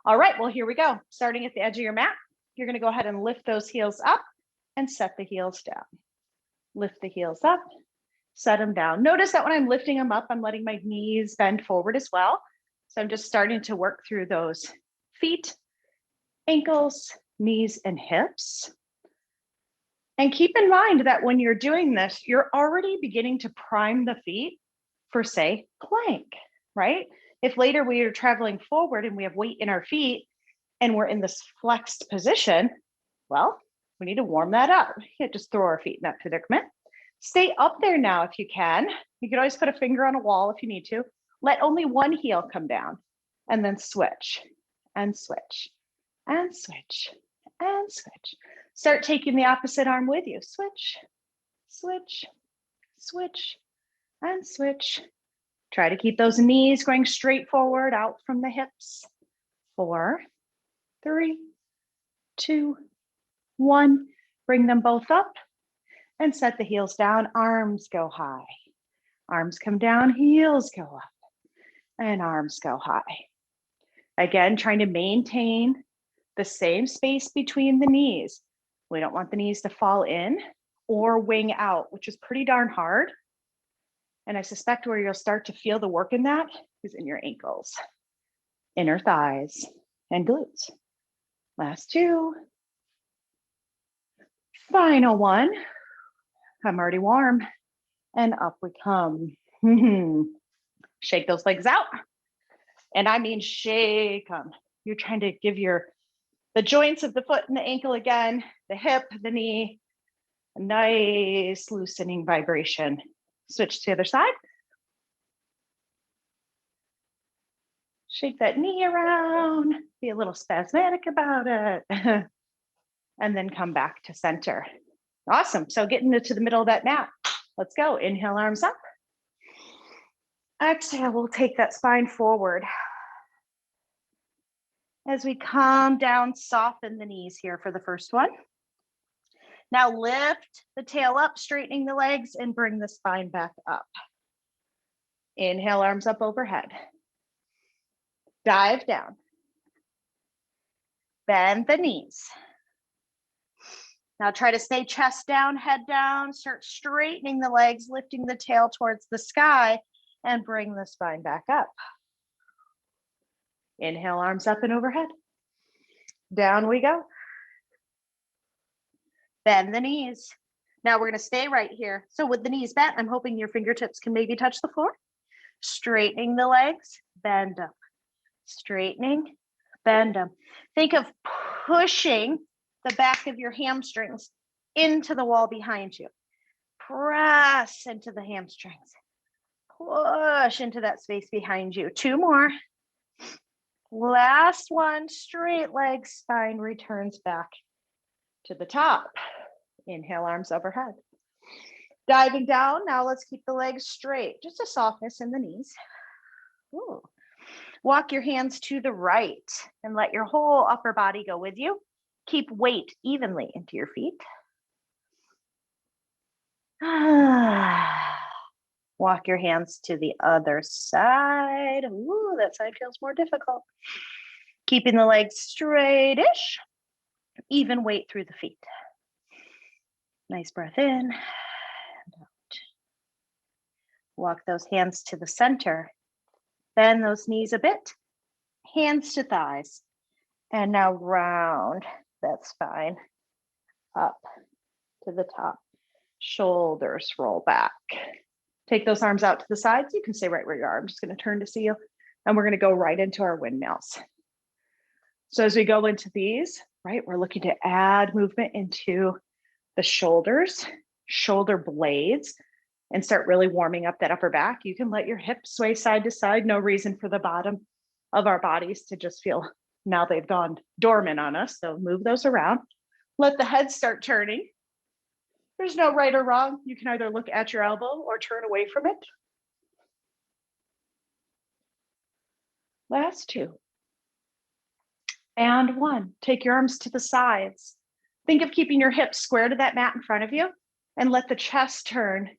All right, well, here we go. Starting at the edge of your mat, you're going to go ahead and lift those heels up and set the heels down. Lift the heels up, set them down. Notice that when I'm lifting them up, I'm letting my knees bend forward as well. So I'm just starting to work through those feet, ankles, knees, and hips. And keep in mind that when you're doing this, you're already beginning to prime the feet for, say, plank, right? If later we are traveling forward and we have weight in our feet and we're in this flexed position, well, we need to warm that up. You can't just throw our feet in that predicament. Stay up there now if you can. You can always put a finger on a wall if you need to. Let only one heel come down and then switch and switch and switch and switch. Start taking the opposite arm with you. Switch, switch, switch, and switch. Try to keep those knees going straight forward out from the hips. 4, 3, 2, 1. Bring them both up and set the heels down. Arms go high. Arms come down, heels go up, and arms go high. Again, trying to maintain the same space between the knees. We don't want the knees to fall in or wing out, which is pretty darn hard. And I suspect where you'll start to feel the work in that is in your ankles, inner thighs, and glutes. Last 2. Final 1. I'm already warm. And up we come. Shake those legs out. And I mean shake them. You're trying to give the joints of the foot and the ankle again, the hip, the knee, a nice loosening vibration. Switch to the other side. Shake that knee around, be a little spasmodic about it, and then come back to center. Awesome. So getting into the middle of that mat. Let's go. Inhale, arms up. Exhale, we'll take that spine forward. As we come down, soften the knees here for the first one. Now lift the tail up, straightening the legs, and bring the spine back up. Inhale, arms up overhead. Dive down. Bend the knees. Now try to stay chest down, head down, start straightening the legs, lifting the tail towards the sky, and bring the spine back up. Inhale, arms up and overhead. Down we go. Bend the knees. Now we're going to stay right here. So with the knees bent, I'm hoping your fingertips can maybe touch the floor. Straightening the legs, bend them. Straightening, bend them. Think of pushing the back of your hamstrings into the wall behind you. Press into the hamstrings. Push into that space behind you. 2 more. Last one, straight legs, spine returns back to the top. Inhale, arms overhead. Diving down, now let's keep the legs straight. Just a softness in the knees. Ooh. Walk your hands to the right and let your whole upper body go with you. Keep weight evenly into your feet. Walk your hands to the other side. Ooh, that side feels more difficult. Keeping the legs straightish. Even weight through the feet. Nice breath in and out. Walk those hands to the center. Bend those knees a bit. Hands to thighs. And now round that spine up to the top. Shoulders roll back. Take those arms out to the sides. You can stay right where you are. I'm just going to turn to see you. And we're going to go right into our windmills. So as we go into these, right, we're looking to add movement into the shoulders, shoulder blades, and start really warming up that upper back. You can let your hips sway side to side. No reason for the bottom of our bodies to just feel now they've gone dormant on us. So move those around. Let the head start turning. There's no right or wrong. You can either look at your elbow or turn away from it. Last 2. And 1. Take your arms to the sides. Think of keeping your hips square to that mat in front of you and let the chest turn.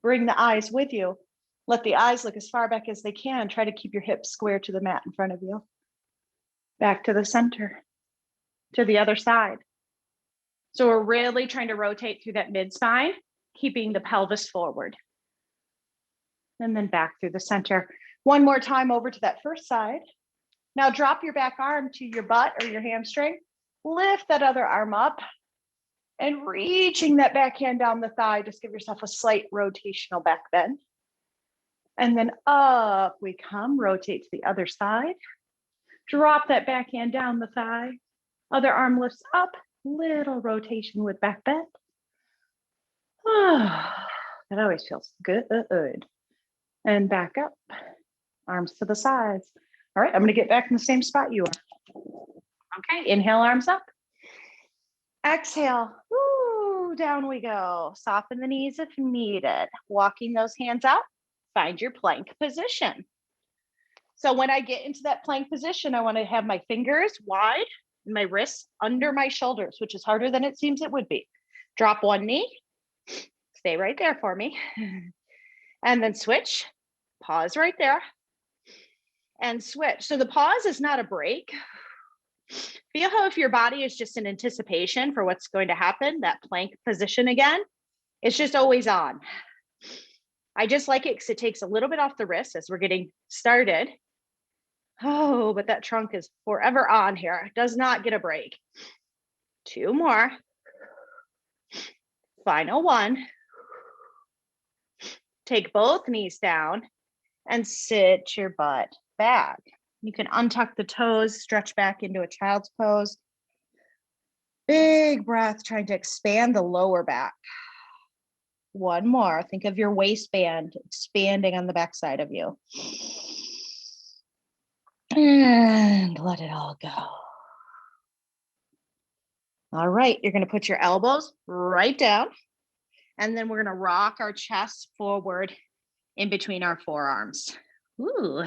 Bring the eyes with you. Let the eyes look as far back as they can. Try to keep your hips square to the mat in front of you. Back to the center, to the other side. So we're really trying to rotate through that mid spine, keeping the pelvis forward. And then back through the center. One more time over to that first side. Now drop your back arm to your butt or your hamstring. Lift that other arm up and reaching that backhand down the thigh. Just give yourself a slight rotational back bend. And then up we come, rotate to the other side. Drop that backhand down the thigh. Other arm lifts up, little rotation with back bend. That always feels good. And back up, arms to the sides. All right, I'm gonna get back in the same spot you are. Okay, inhale, arms up. Exhale, woo, down we go. Soften the knees if needed. Walking those hands out, find your plank position. So when I get into that plank position, I wanna have my fingers wide and my wrists under my shoulders, which is harder than it seems it would be. Drop one knee, stay right there for me. And then switch, pause right there, and switch. So the pause is not a break. Feel how if your body is just in anticipation for what's going to happen, that plank position again, it's just always on. I just like it because it takes a little bit off the wrist as we're getting started. Oh, but that trunk is forever on here. It does not get a break. 2 more. Final one. Take both knees down and sit your butt back. You can untuck the toes, stretch back into a child's pose. Big breath, trying to expand the lower back. One more. Think of your waistband expanding on the backside of you. And let it all go. All right, you're going to put your elbows right down. And then we're going to rock our chest forward in between our forearms. Ooh.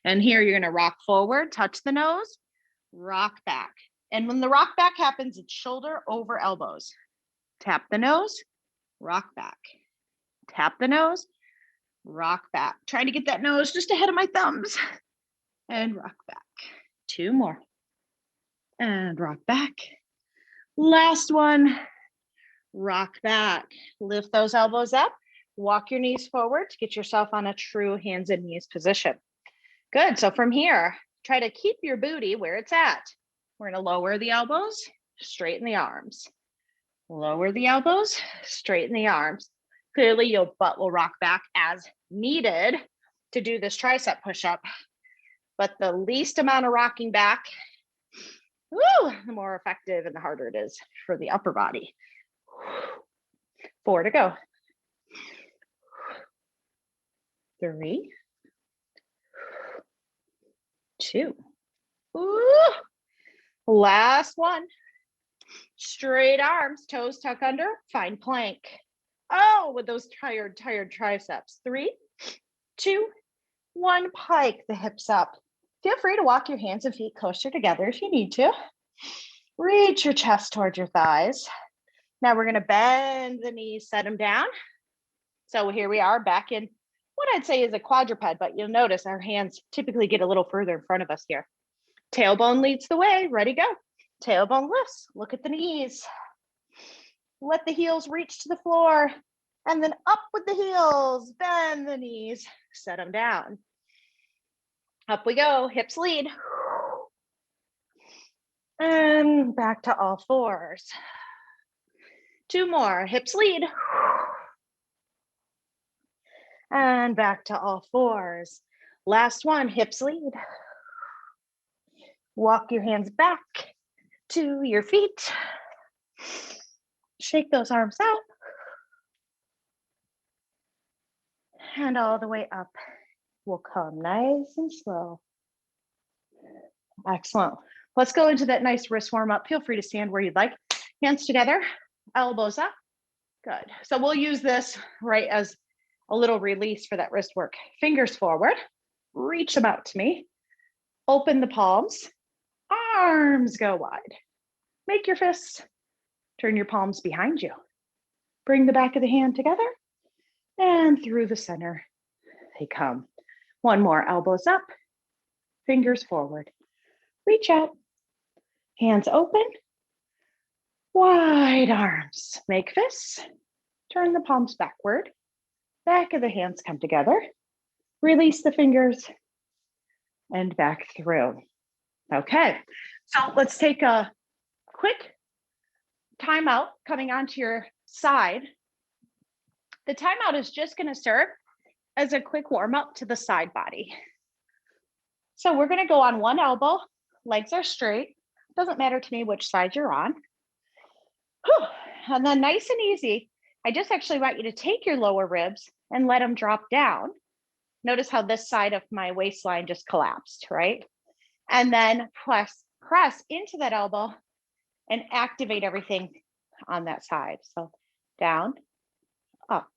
And here you're going to rock forward, touch the nose, rock back. And when the rock back happens, it's shoulder over elbows. Tap the nose, rock back. Tap the nose, rock back. Trying to get that nose just ahead of my thumbs. And rock back. 2 more. And rock back. Last one. Rock back. Lift those elbows up. Walk your knees forward to get yourself on a true hands and knees position. Good. So from here, try to keep your booty where it's at. We're going to lower the elbows, straighten the arms. Lower the elbows, straighten the arms. Clearly, your butt will rock back as needed to do this tricep push-up. But the least amount of rocking back, woo, the more effective and the harder it is for the upper body. 4 to go. 3, 2. Ooh. Last one. Straight arms, toes tuck under, find plank. Oh, with those tired triceps. 3, 2, 1, pike the hips up. Feel free to walk your hands and feet closer together if you need to. Reach your chest towards your thighs. Now we're going to bend the knees, set them down. So here we are back in what I'd say is a quadruped, but you'll notice our hands typically get a little further in front of us here. Tailbone leads the way, ready, go. Tailbone lifts, look at the knees. Let the heels reach to the floor and then up with the heels, bend the knees, set them down. Up we go, hips lead. And back to all fours. 2 more, hips lead. And back to all fours. Last one, hips lead. Walk your hands back to your feet. Shake those arms out. And all the way up. We'll come nice and slow. Excellent. Let's go into that nice wrist warm up. Feel free to stand where you'd like. Hands together, elbows up. Good. So we'll use this right as a little release for that wrist work. Fingers forward, reach them out to me. Open the palms, arms go wide. Make your fists, turn your palms behind you. Bring the back of the hand together and through the center they come. 1 more, elbows up, fingers forward. reach out, hands open, wide arms, make fists, turn the palms backward, back of the hands come together, release the fingers, and back through. Okay, so let's take a quick timeout coming onto your side. The timeout is just going to serve as a quick warm up to the side body. So we're going to go on one elbow, legs are straight. Doesn't matter to me which side you're on. Whew. And then nice and easy, I just actually want you to take your lower ribs and let them drop down. Notice how this side of my waistline just collapsed, right? And then press into that elbow and activate everything on that side. So down, up,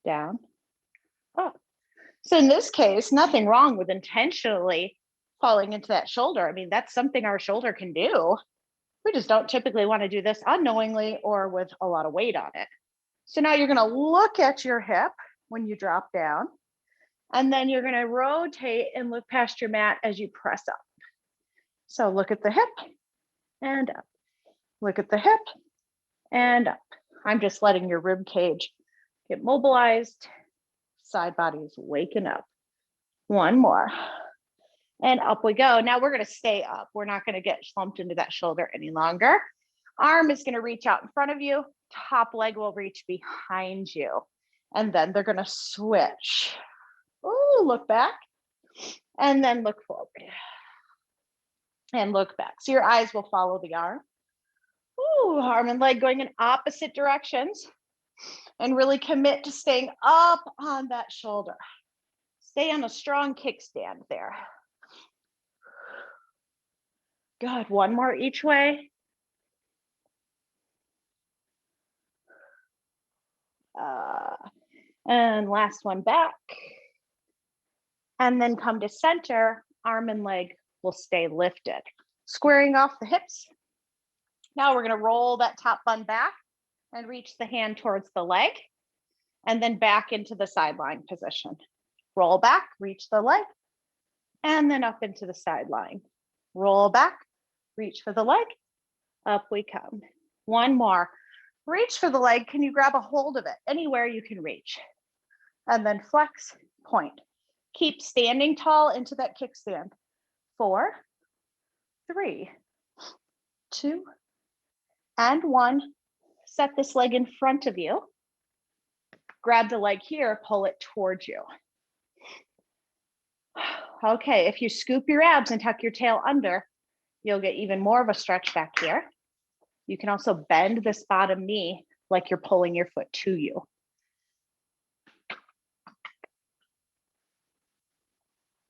down, up. So in this case, nothing wrong with intentionally falling into that shoulder. I mean, that's something our shoulder can do. We just don't typically want to do this unknowingly or with a lot of weight on it. So now you're going to look at your hip when you drop down, and then you're going to rotate and look past your mat as you press up. So look at the hip and up. Look at the hip and up. I'm just letting your rib cage get mobilized. Side body is waking up. One more. And up we go. Now we're going to stay up. We're not going to get slumped into that shoulder any longer. Arm is going to reach out in front of you. Top leg will reach behind you. And then they're going to switch. Ooh, look back. And then look forward. And look back. So your eyes will follow the arm. Ooh, arm and leg going in opposite directions. And really commit to staying up on that shoulder. Stay on a strong kickstand there. Good, one more each way. And last one back. And then come to center, arm and leg will stay lifted. Squaring off the hips. Now we're gonna roll that top bun back and reach the hand towards the leg, and then back into the sideline position. Roll back, reach the leg, and then up into the sideline. Roll back, reach for the leg, up we come. One more. Reach for the leg. Can you grab a hold of it? Anywhere you can reach. And then flex, point. Keep standing tall into that kickstand. 4, 3, 2, and 1. Set this leg in front of you. Grab the leg here, pull it towards you. Okay, if you scoop your abs and tuck your tail under, you'll get even more of a stretch back here. You can also bend this bottom knee like you're pulling your foot to you.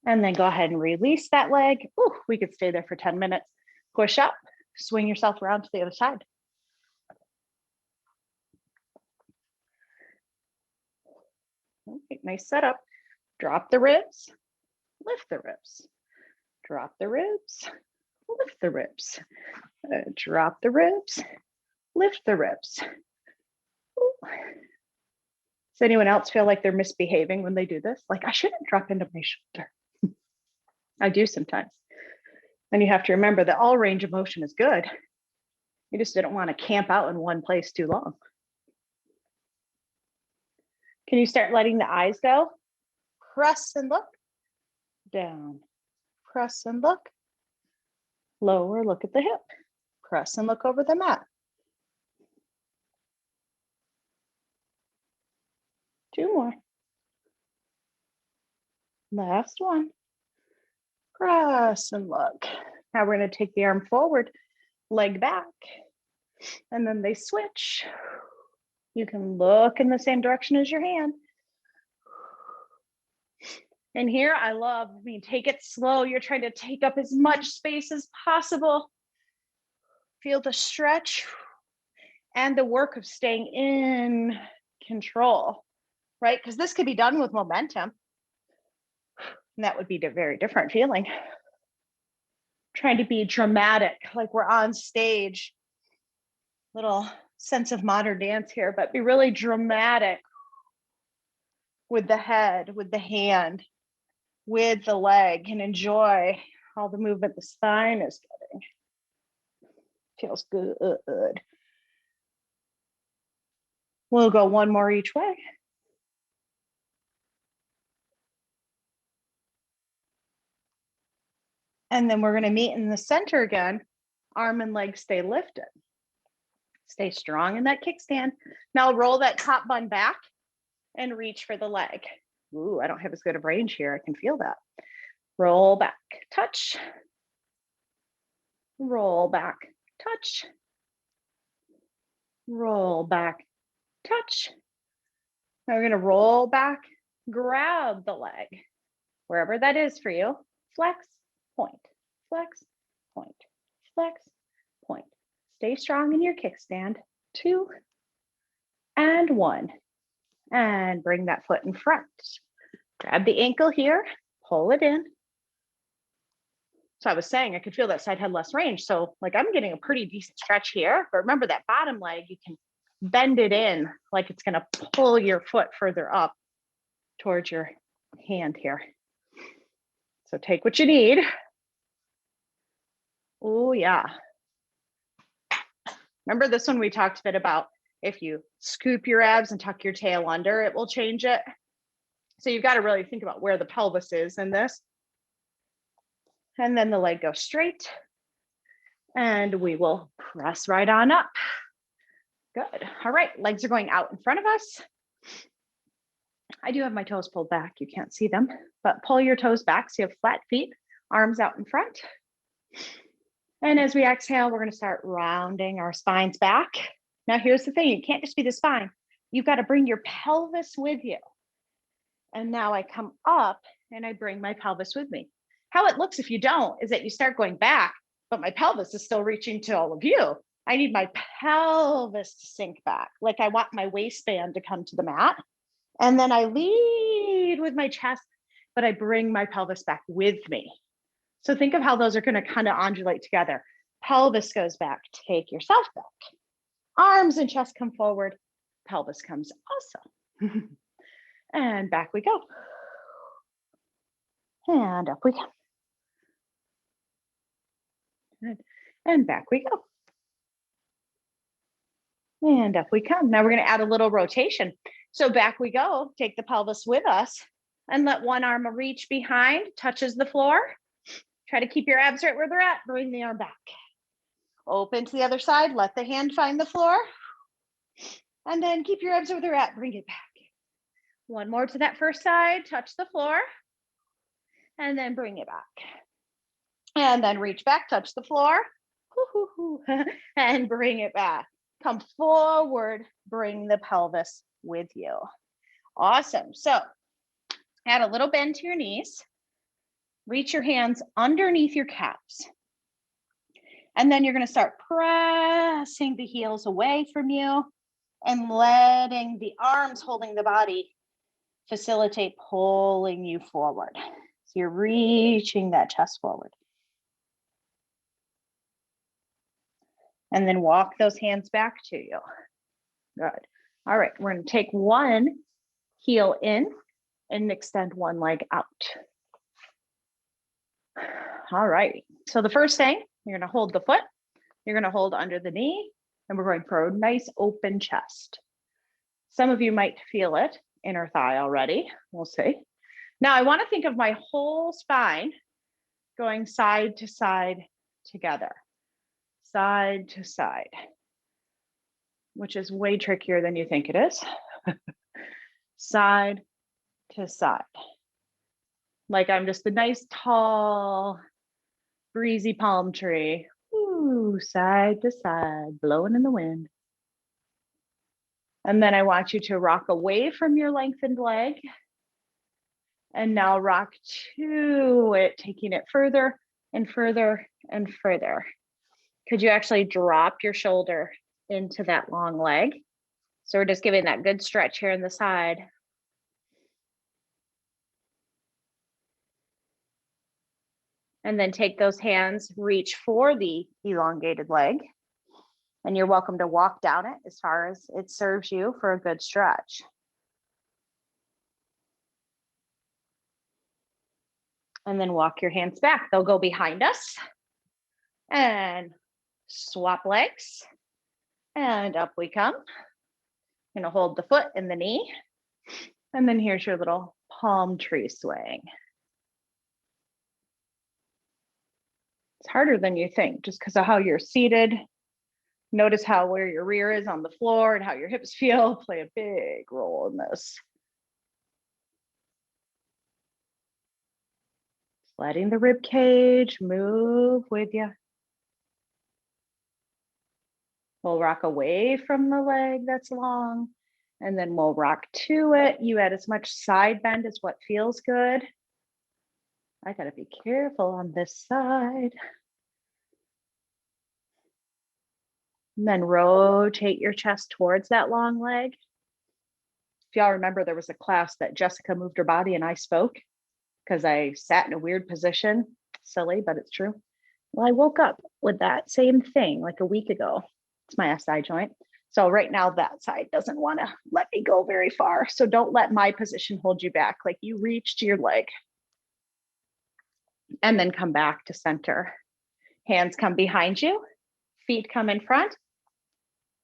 And then go ahead and release that leg. Ooh, we could stay there for 10 minutes. Push up, swing yourself around to the other side. Okay, nice setup. Drop the ribs, lift the ribs. Drop the ribs, lift the ribs. Drop the ribs, lift the ribs. Ooh. Does anyone else feel like they're misbehaving when they do this? Like, I shouldn't drop into my shoulder. I do sometimes. And you have to remember that all range of motion is good. You just didn't want to camp out in one place too long. Can you start letting the eyes go? Press and look. Down. Press and look. Lower, look at the hip. Press and look over the mat. 2 more. Last one. Press and look. Now we're going to take the arm forward, leg back, and then they switch. You can look in the same direction as your hand. And here I love, take it slow. You're trying to take up as much space as possible. Feel the stretch and the work of staying in control, right? Because this could be done with momentum. And that would be a very different feeling. Trying to be dramatic, like we're on stage. Little sense of modern dance here, but be really dramatic with the head, with the hand, with the leg, and enjoy all the movement the spine is getting. Feels good. We'll go one more each way. And then we're going to meet in the center again. Arm and leg stay lifted. Stay strong in that kickstand. Now roll that top bun back and reach for the leg. Ooh, I don't have as good of range here. I can feel that. Roll back, touch. Roll back, touch. Roll back, touch. Now we're going to roll back, grab the leg, wherever that is for you. Flex, point, flex, point, flex, point. Stay strong in your kickstand. 2 and 1. And bring that foot in front. Grab the ankle here, pull it in. So I was saying I could feel that side had less range. So like I'm getting a pretty decent stretch here, but remember that bottom leg, you can bend it in like it's gonna pull your foot further up towards your hand here. So take what you need. Oh yeah. Remember this one we talked a bit about, if you scoop your abs and tuck your tail under, it will change it. So you've got to really think about where the pelvis is in this. And then the leg goes straight. And we will press right on up. Good. All right, legs are going out in front of us. I do have my toes pulled back. You can't see them, but pull your toes back so you have flat feet, arms out in front. And as we exhale, we're going to start rounding our spines back. Now, here's the thing. You can't just be the spine. You've got to bring your pelvis with you. And now I come up and I bring my pelvis with me. How it looks if you don't is that you start going back, but my pelvis is still reaching to all of you. I need my pelvis to sink back. Like I want my waistband to come to the mat. And then I lead with my chest, but I bring my pelvis back with me. So think of how those are going to kind of undulate together. Pelvis goes back, take yourself back. Arms and chest come forward, pelvis comes also. And back we go. And up we go. Good. And back we go. And up we come. Now we're going to add a little rotation. So back we go. Take the pelvis with us and let one arm reach behind, touches the floor. Try to keep your abs right where they're at. Bring the arm back. Open to the other side. Let the hand find the floor. And then keep your abs where they're at. Bring it back. One more to that first side. Touch the floor. And then bring it back. And then reach back, touch the floor. And bring it back. Come forward. Bring the pelvis with you. Awesome. So add a little bend to your knees. Reach your hands underneath your calves. And then you're going to start pressing the heels away from you and letting the arms holding the body facilitate pulling you forward. So you're reaching that chest forward. And then walk those hands back to you. Good. All right, we're going to take one heel in and extend one leg out. All right, so the first thing, you're going to hold the foot, you're going to hold under the knee, and we're going for a nice open chest. Some of you might feel it, inner thigh already, we'll see. Now I want to think of my whole spine going side to side together, side to side, which is way trickier than you think it is. Side to side. Like I'm just a nice, tall, breezy palm tree. Ooh, side to side, blowing in the wind. And then I want you to rock away from your lengthened leg. And now rock to it, taking it further and further and further. Could you actually drop your shoulder into that long leg? So we're just giving that good stretch here in the side. And then take those hands, reach for the elongated leg. And you're welcome to walk down it as far as it serves you for a good stretch. And then walk your hands back. They'll go behind us. And swap legs. And up we come. Gonna hold the foot and the knee. And then here's your little palm tree swing. It's harder than you think just because of how you're seated. Notice how where your rear is on the floor and how your hips feel play a big role in this. Letting the rib cage move with you. We'll rock away from the leg that's long, and then we'll rock to it. You add as much side bend as what feels good. I gotta be careful on this side. And then rotate your chest towards that long leg. If y'all remember, there was a class that Jessica moved her body and I spoke because I sat in a weird position. Silly, but it's true. Well, I woke up with that same thing like a week ago. It's my SI joint. So right now that side doesn't want to let me go very far. So don't let my position hold you back. Like you reach to your leg and then come back to center. Hands come behind you, feet come in front.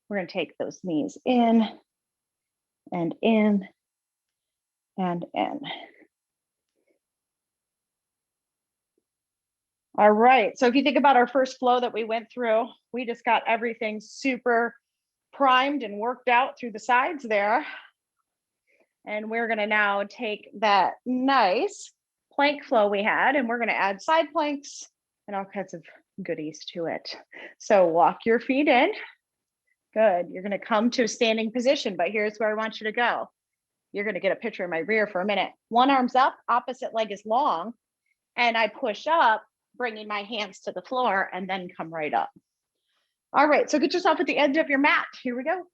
We're going to take those knees in and in and in. All right, so if you think about our first flow that we went through, we just got everything super primed and worked out through the sides there. And we're gonna now take that nice plank flow we had, and we're gonna add side planks and all kinds of goodies to it. So walk your feet in. Good, you're gonna come to a standing position, but here's where I want you to go. You're gonna get a picture of my rear for a minute. One arm's up, opposite leg is long, and I push up, bringing my hands to the floor, and then come right up. All right, so get yourself at the edge of your mat. Here we go.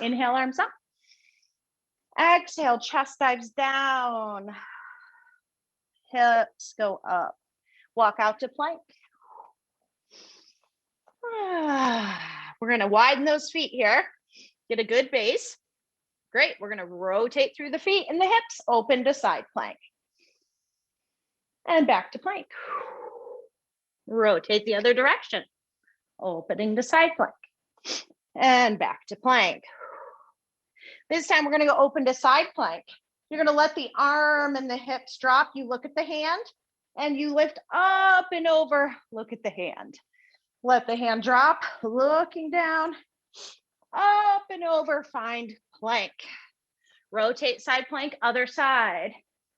Inhale, arms up. Exhale, chest dives down. Hips go up. Walk out to plank. We're gonna widen those feet here. Get a good base. Great, we're gonna rotate through the feet and the hips, open to side plank. And back to plank. Rotate the other direction. Opening to side plank. And back to plank. This time we're gonna go open to side plank. You're gonna let the arm and the hips drop. You look at the hand and you lift up and over, look at the hand. Let the hand drop, looking down, up and over, find plank. Rotate side plank, other side.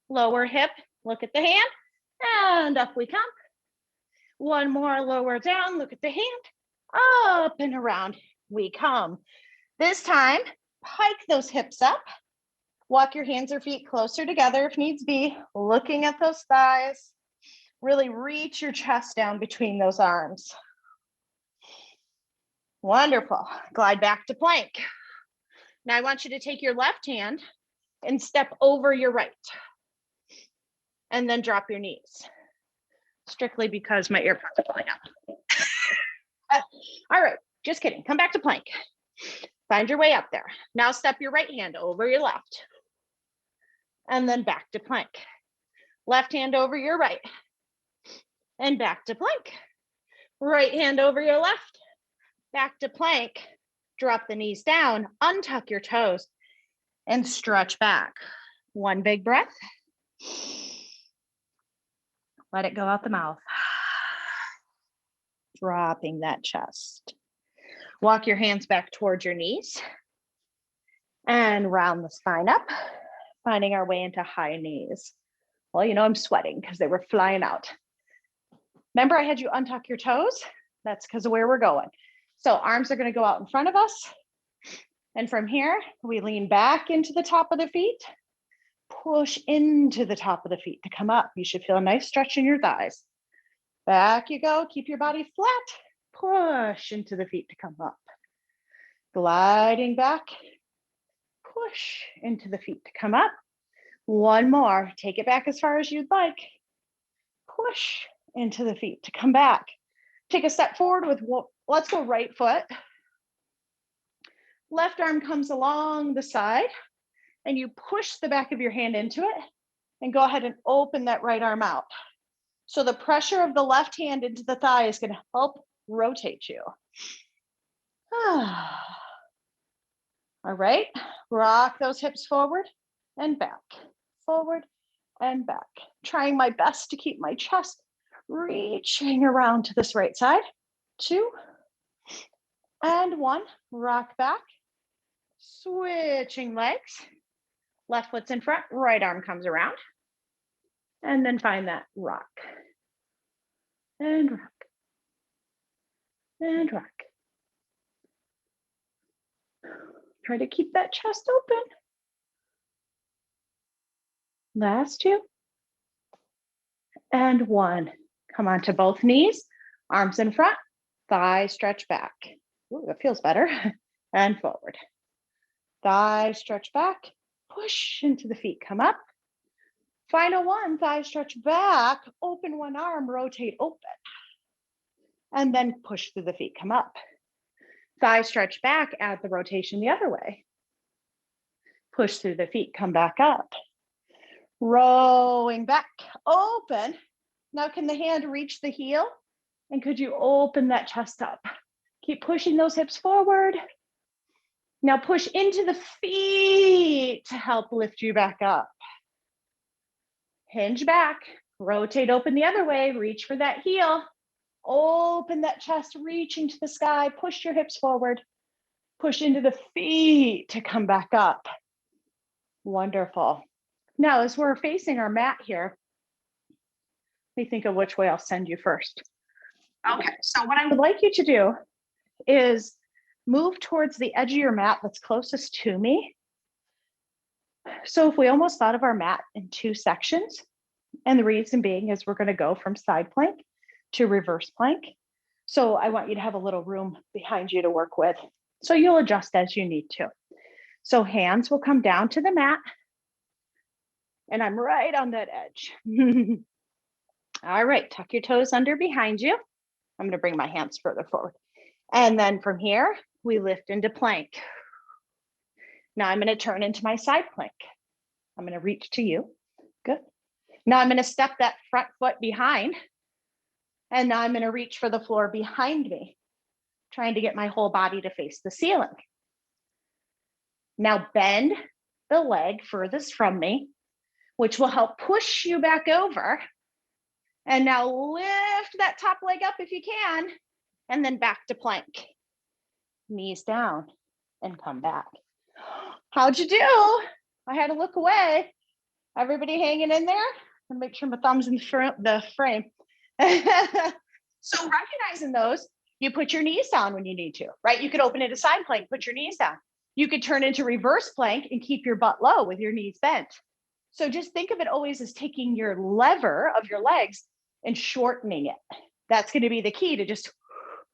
Lower hip, look at the hand, and up we come. One more, lower down, look at the hand, up and around we come. This time, pike those hips up. Walk your hands or feet closer together if needs be, looking at those thighs. Really reach your chest down between those arms. Wonderful. Glide back to plank. Now I want you to take your left hand and step over your right. And then drop your knees. Strictly because my earpods are falling out. All right, just kidding. Come back to plank. Find your way up there. Now step your right hand over your left. And then back to plank. Left hand over your right. And back to plank. Right hand over your left. Back to plank. Drop the knees down, untuck your toes, and stretch back. One big breath. Let it go out the mouth. Dropping that chest. Walk your hands back towards your knees and round the spine up, finding our way into high knees. Well, you know, I'm sweating because they were flying out. Remember I had you untuck your toes? That's because of where we're going. So arms are going to go out in front of us. And from here, we lean back into the top of the feet, push into the top of the feet to come up. You should feel a nice stretch in your thighs. Back you go, keep your body flat, push into the feet to come up. Gliding back, push into the feet to come up. One more, take it back as far as you'd like. Push into the feet to come back. Take a step forward with, let's go right foot. Left arm comes along the side and you push the back of your hand into it and go ahead and open that right arm out. So the pressure of the left hand into the thigh is going to help rotate you. All right, rock those hips forward and back, forward and back. Trying my best to keep my chest reaching around to this right side. 2 and 1, rock back, switching legs. Left foot's in front, right arm comes around. And then find that rock. And rock. And rock. Try to keep that chest open. Last 2. And 1. Come onto both knees, arms in front, thighs stretch back. Ooh, that feels better. And forward. Thighs stretch back, push into the feet, come up. Final 1, thighs stretch back, open one arm, rotate open. And then push through the feet, come up. Thighs stretch back, add the rotation the other way. Push through the feet, come back up. Rowing back, open. Now can the hand reach the heel? And could you open that chest up? Keep pushing those hips forward. Now push into the feet to help lift you back up. Hinge back, rotate open the other way, reach for that heel. Open that chest, reaching to the sky, push your hips forward. Push into the feet to come back up. Wonderful. Now, as we're facing our mat here, let me think of which way I'll send you first. Okay, so what I would like you to do is move towards the edge of your mat that's closest to me. So if we almost thought of our mat in 2 sections, and the reason being is we're going to go from side plank to reverse plank. So I want you to have a little room behind you to work with. So you'll adjust as you need to. So hands will come down to the mat, and I'm right on that edge. All right, tuck your toes under behind you. I'm going to bring my hands further forward. And then from here, we lift into plank. Now I'm going to turn into my side plank. I'm going to reach to you. Good. Now I'm going to step that front foot behind. And now I'm going to reach for the floor behind me, trying to get my whole body to face the ceiling. Now bend the leg furthest from me, which will help push you back over. And now lift that top leg up if you can, and then back to plank. Knees down and come back. How'd you do? I had to look away. Everybody hanging in there? And make sure my thumb's in the frame. So recognizing those, you put your knees down when you need to, right? You could open it a side plank, put your knees down. You could turn into reverse plank and keep your butt low with your knees bent. So just think of it always as taking your lever of your legs and shortening it. That's going to be the key, to just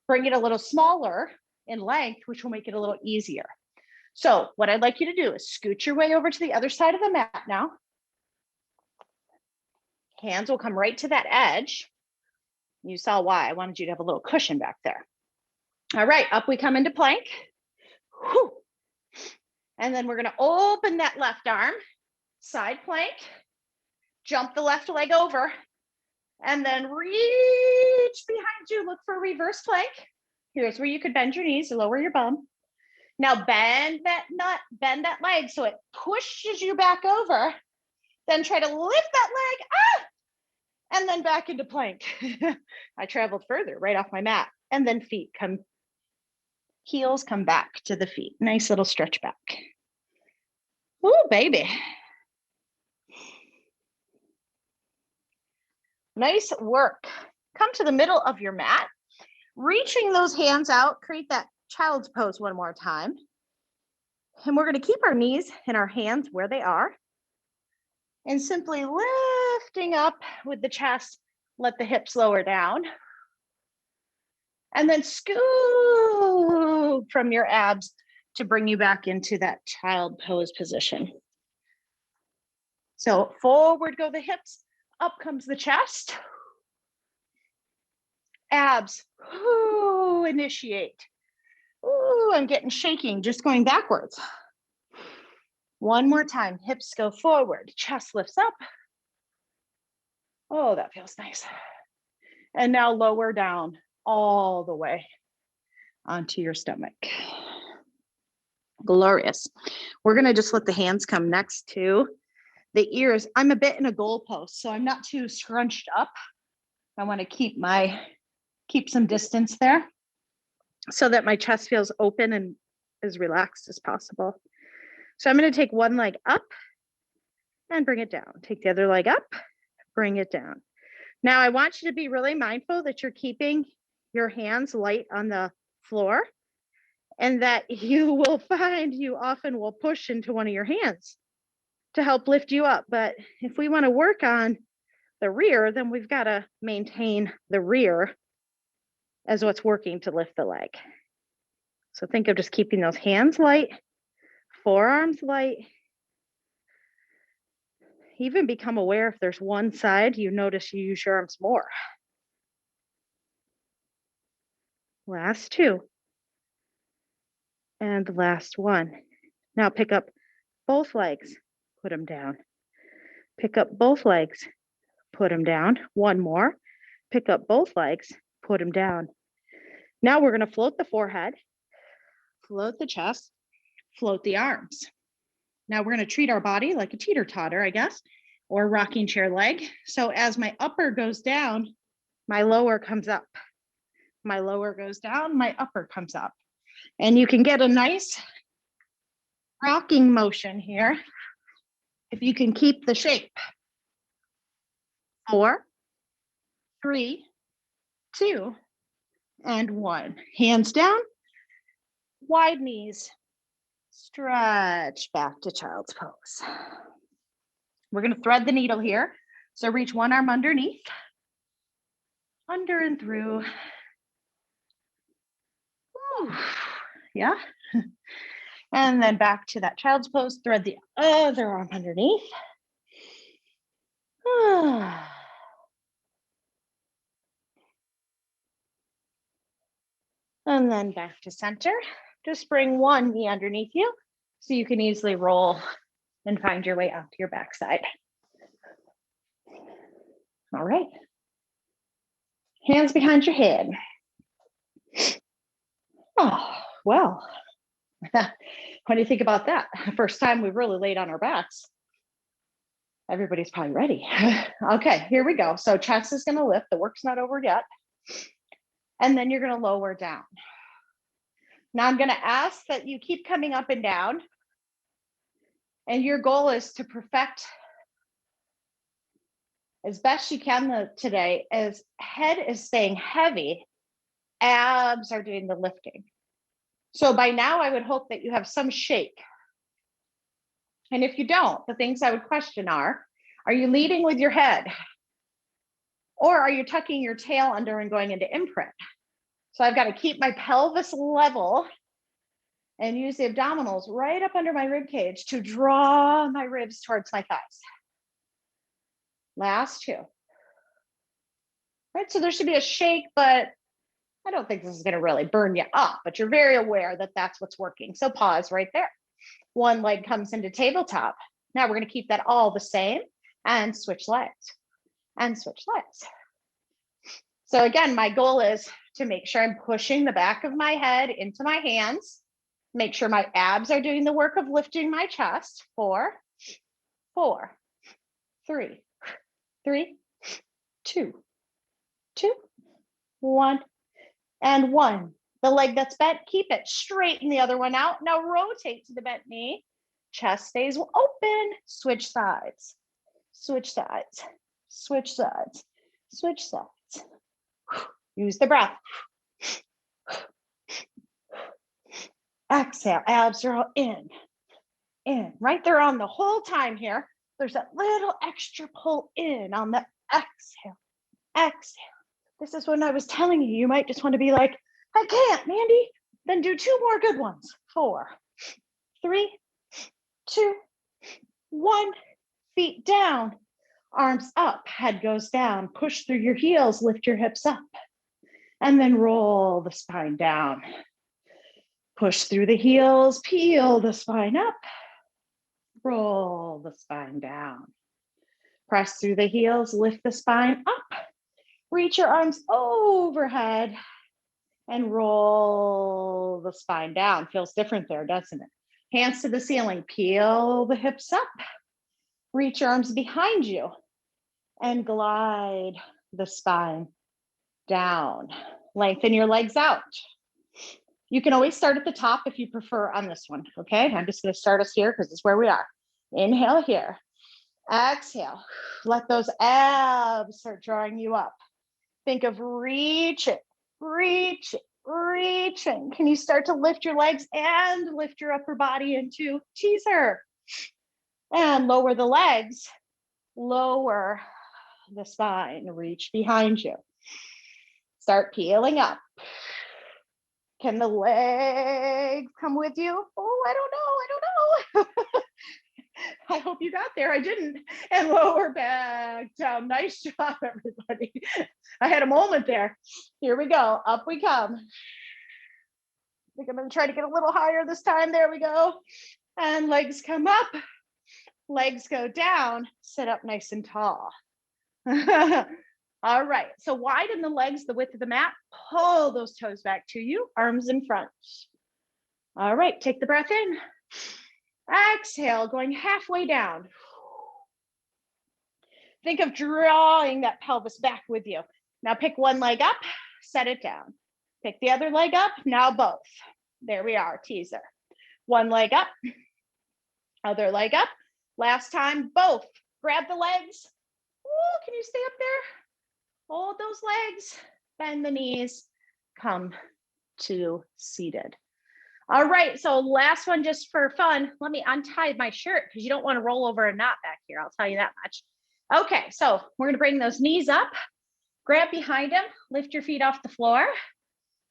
bring it a little smaller in length, which will make it a little easier. So what I'd like you to do is scoot your way over to the other side of the mat now. Hands will come right to that edge. You saw why. I wanted you to have a little cushion back there. All right, up we come into plank. Whew. And then we're going to open that left arm, side plank, jump the left leg over, and then reach behind you. Look for reverse plank. Here's where you could bend your knees or lower your bum. Now bend that leg so it pushes you back over. Then try to lift that leg, and then back into plank. I traveled further right off my mat. And then heels come back to the feet. Nice little stretch back. Ooh, baby. Nice work. Come to the middle of your mat, reaching those hands out, create that child's pose one more time. And we're going to keep our knees and our hands where they are. And simply lifting up with the chest, let the hips lower down. And then scoop from your abs to bring you back into that child pose position. So forward go the hips, up comes the chest. Abs, ooh, initiate. Ooh, I'm getting shaking, just going backwards. One more time, hips go forward, chest lifts up. Oh, that feels nice. And now lower down all the way onto your stomach. Glorious. We're going to just let the hands come next to the ears. I'm a bit in a goalpost, so I'm not too scrunched up. I want to keep some distance there so that my chest feels open and as relaxed as possible. So I'm going to take one leg up and bring it down. Take the other leg up, bring it down. Now I want you to be really mindful that you're keeping your hands light on the floor, and that you will find you often will push into one of your hands to help lift you up. But if we want to work on the rear, then we've got to maintain the rear as what's working to lift the leg. So think of just keeping those hands light, forearms light. Even become aware if there's one side you notice you use your arms more. Last two. And the last one. Now pick up both legs, put them down. Pick up both legs, put them down. One more. Pick up both legs, put them down. Now we're going to float the forehead, float the chest, float the arms. Now we're going to treat our body like a teeter-totter, I guess, or rocking chair leg. So as my upper goes down, my lower comes up. My lower goes down, my upper comes up. And you can get a nice rocking motion here if you can keep the shape. 4, 3, 2, and 1. Hands down, wide knees, stretch back to child's pose. We're going to thread the needle here. So reach one arm underneath, under and through. Ooh, yeah. And then back to that child's pose, thread the other arm underneath. And then back to center. Just bring one knee underneath you so you can easily roll and find your way out to your backside. All right. Hands behind your head. Oh, well, what do you think about that? First time we've really laid on our backs. Everybody's probably ready. Okay, here we go. So chest is going to lift. The work's not over yet. And then you're going to lower down. Now I'm going to ask that you keep coming up and down. And your goal is to perfect as best you can today, as head is staying heavy, abs are doing the lifting. So by now I would hope that you have some shake. And if you don't, the things I would question are you leading with your head? Or are you tucking your tail under and going into imprint? So I've got to keep my pelvis level and use the abdominals right up under my rib cage to draw my ribs towards my thighs. Last two. Right, so there should be a shake, but I don't think this is going to really burn you up, but you're very aware that that's what's working. So pause right there. One leg comes into tabletop. Now we're going to keep that all the same and switch legs and switch legs. So again, my goal is to make sure I'm pushing the back of my head into my hands, make sure my abs are doing the work of lifting my chest. 4, 4, 3, 3, 2, 2, 1, and 1. The leg that's bent, keep it, straighten the other one out. Now rotate to the bent knee. Chest stays open. Switch sides, switch sides, switch sides, switch sides. Use the breath. Exhale, abs are in, right there on the whole time here. There's that little extra pull in on the exhale, exhale. This is when I was telling you, you might just want to be like, I can't, Mandy. Then do 2 more good ones. 4, 3, 2, 1. Feet down, arms up, head goes down. Push through your heels, lift your hips up. And then roll the spine down. Push through the heels, peel the spine up. Roll the spine down. Press through the heels, lift the spine up. Reach your arms overhead and roll the spine down. Feels different there, doesn't it? Hands to the ceiling, peel the hips up. Reach your arms behind you and glide the spine down. Lengthen your legs out. You can always start at the top if you prefer on this one, okay? I'm just gonna start us here because it's where we are. Inhale here, exhale. Let those abs start drawing you up. Think of reaching, reaching, reaching. Can you start to lift your legs and lift your upper body into teaser? And lower the legs, lower the spine, reach behind you. Start peeling up. Can the legs come with you? Oh, I don't know. I hope you got there. I didn't. And lower back down. Nice job, everybody. I had a moment there. Here we go. Up we come. I think I'm going to try to get a little higher this time. There we go. And legs come up. Legs go down. Sit up nice and tall. All right, so widen the legs the width of the mat. Pull those toes back to you, arms in front. All right, take the breath in. Exhale, going halfway down. Think of drawing that pelvis back with you. Now pick one leg up, set it down. Pick the other leg up, now both. There we are, teaser. One leg up, other leg up. Last time, both. Grab the legs. Ooh, can you stay up there? Hold those legs, bend the knees, come to seated. All right, so last one just for fun. Let me untie my shirt because you don't want to roll over a knot back here. I'll tell you that much. Okay, so we're going to bring those knees up, grab behind them, lift your feet off the floor.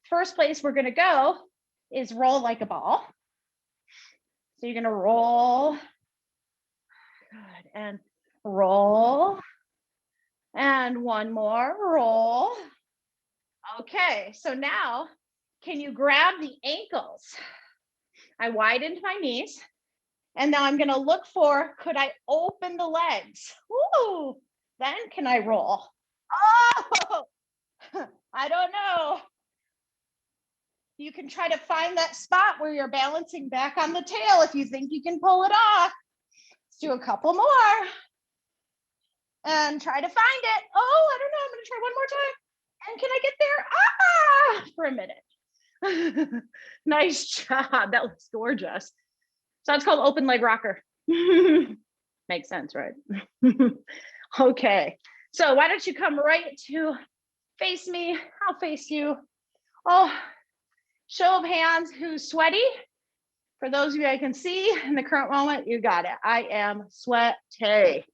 First place we're going to go is roll like a ball. So you're going to roll. Good, and roll. And one more, roll. Okay, so now can you grab the ankles? I widened my knees. And now I'm gonna look for, could I open the legs? Ooh, then can I roll? Oh, I don't know. You can try to find that spot where you're balancing back on the tail if you think you can pull it off. Let's do a couple more. And try to find it. Oh, I don't know. I'm going to try one more time. And can I get there? For a minute. Nice job. That looks gorgeous. So it's called open leg rocker. Makes sense, right? Okay. So why don't you come right to face me? I'll face you. Oh, show of hands, who's sweaty? For those of you I can see in the current moment, you got it. I am sweaty.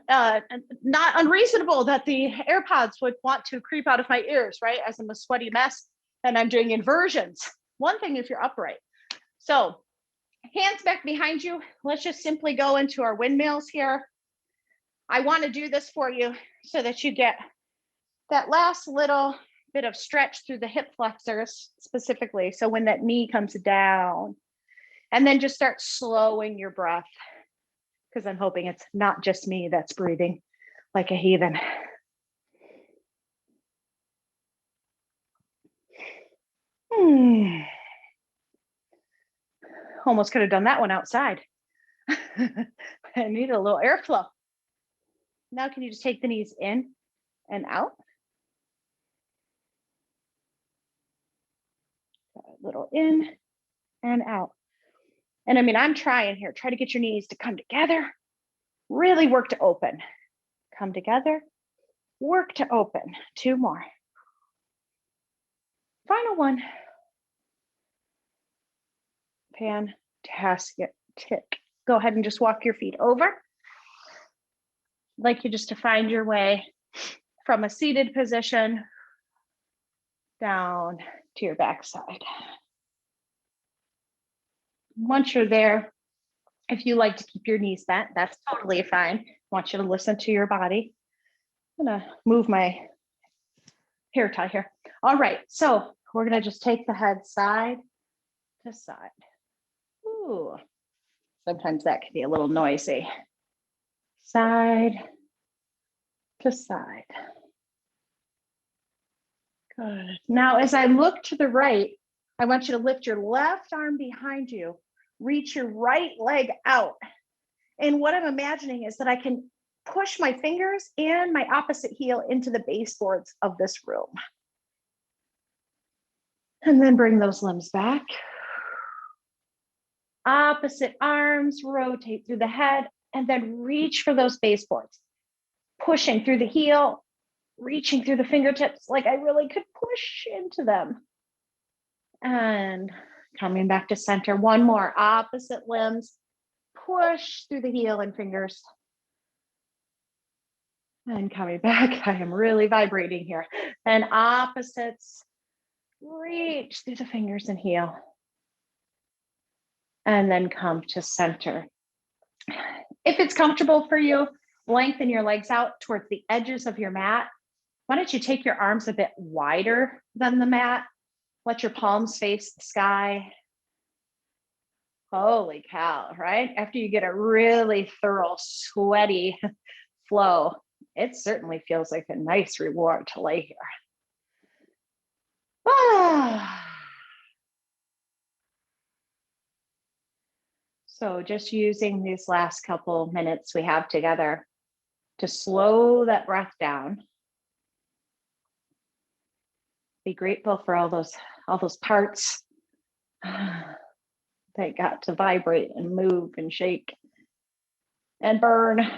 Not unreasonable that the AirPods would want to creep out of my ears, right? As I'm a sweaty mess and I'm doing inversions. One thing if you're upright. So hands back behind you. Let's just simply go into our windmills here. I want to do this for you so that you get that last little bit of stretch through the hip flexors specifically. So when that knee comes down, and then just start slowing your breath, because I'm hoping it's not just me that's breathing like a heathen. Almost could have done that one outside. I need a little airflow. Now, can you just take the knees in and out? A little in and out. And I mean, I'm trying here. Try to get your knees to come together. Really work to open. Come together. Work to open. Two more. Final one. Fantastic. Go ahead and just walk your feet over. I'd like you just to find your way from a seated position down to your backside. Once you're there, if you like to keep your knees bent, that's totally fine. I want you to listen to your body. I'm gonna move my hair tie here. All right, so we're gonna just take the head side to side. Ooh, sometimes that can be a little noisy. side to side. Good. Now, as I look to the right, I want you to lift your left arm behind you, reach your right leg out. And what I'm imagining is that I can push my fingers and my opposite heel into the baseboards of this room. And then bring those limbs back. Opposite arms, rotate through the head, and then reach for those baseboards. Pushing through the heel, reaching through the fingertips like I really could push into them. And coming back to center. One more, opposite limbs. Push through the heel and fingers. And coming back, I am really vibrating here. And opposites, reach through the fingers and heel. And then come to center. If it's comfortable for you, lengthen your legs out towards the edges of your mat. Why don't you take your arms a bit wider than the mat? Let your palms face the sky. Holy cow, right? After you get a really thorough, sweaty flow, it certainly feels like a nice reward to lay here. So just using these last couple minutes we have together to slow that breath down. Be grateful for all those parts that got to vibrate and move and shake and burn.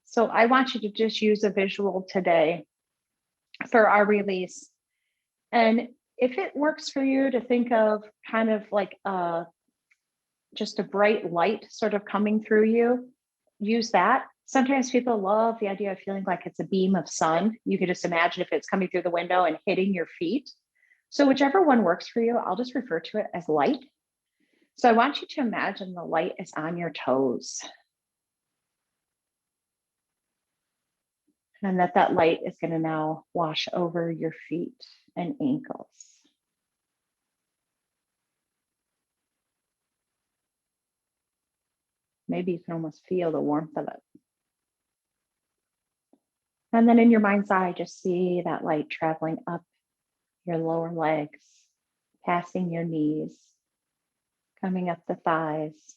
So I want you to just use a visual today for our release. And if it works for you to think of kind of like just a bright light sort of coming through you, use that. Sometimes people love the idea of feeling like it's a beam of sun. You could just imagine if it's coming through the window and hitting your feet. So whichever one works for you, I'll just refer to it as light. So I want you to imagine the light is on your toes. And that light is going to now wash over your feet and ankles. Maybe you can almost feel the warmth of it. And then in your mind's eye, just see that light traveling up your lower legs, passing your knees, coming up the thighs,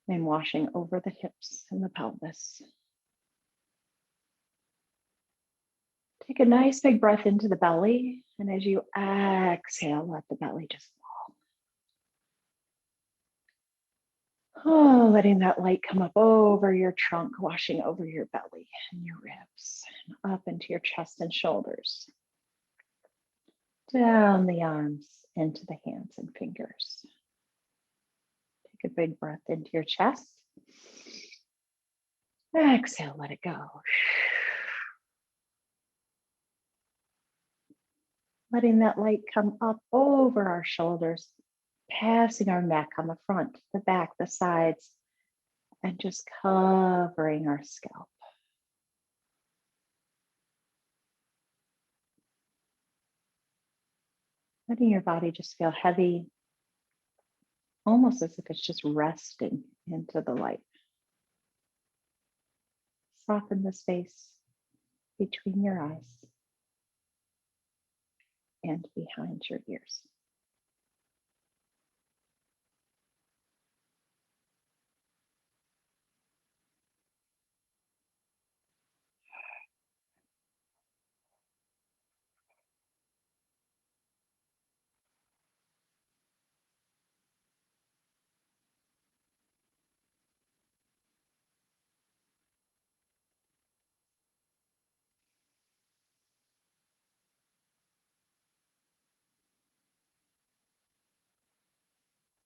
and washing over the hips and the pelvis. Take a nice big breath into the belly, and as you exhale, let the belly just fall. Oh, letting that light come up over your trunk, washing over your belly and your ribs, and up into your chest and shoulders. Down the arms, into the hands and fingers. Take a big breath into your chest. Exhale, let it go. Letting that light come up over our shoulders, passing our neck on the front, the back, the sides, and just covering our scalp. Letting your body just feel heavy, almost as if it's just resting into the light. Soften the space between your eyes and behind your ears.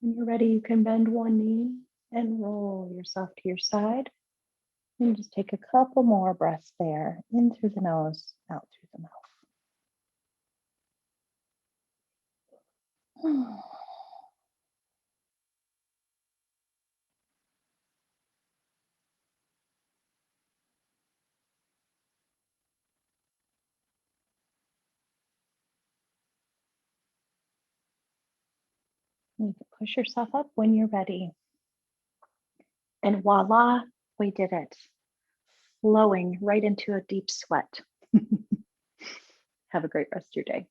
When you're ready, you can bend one knee and roll yourself to your side. And just take a couple more breaths there, in through the nose, out through the mouth. You can push yourself up when you're ready. And voila, we did it. Flowing right into a deep sweat. Have a great rest of your day.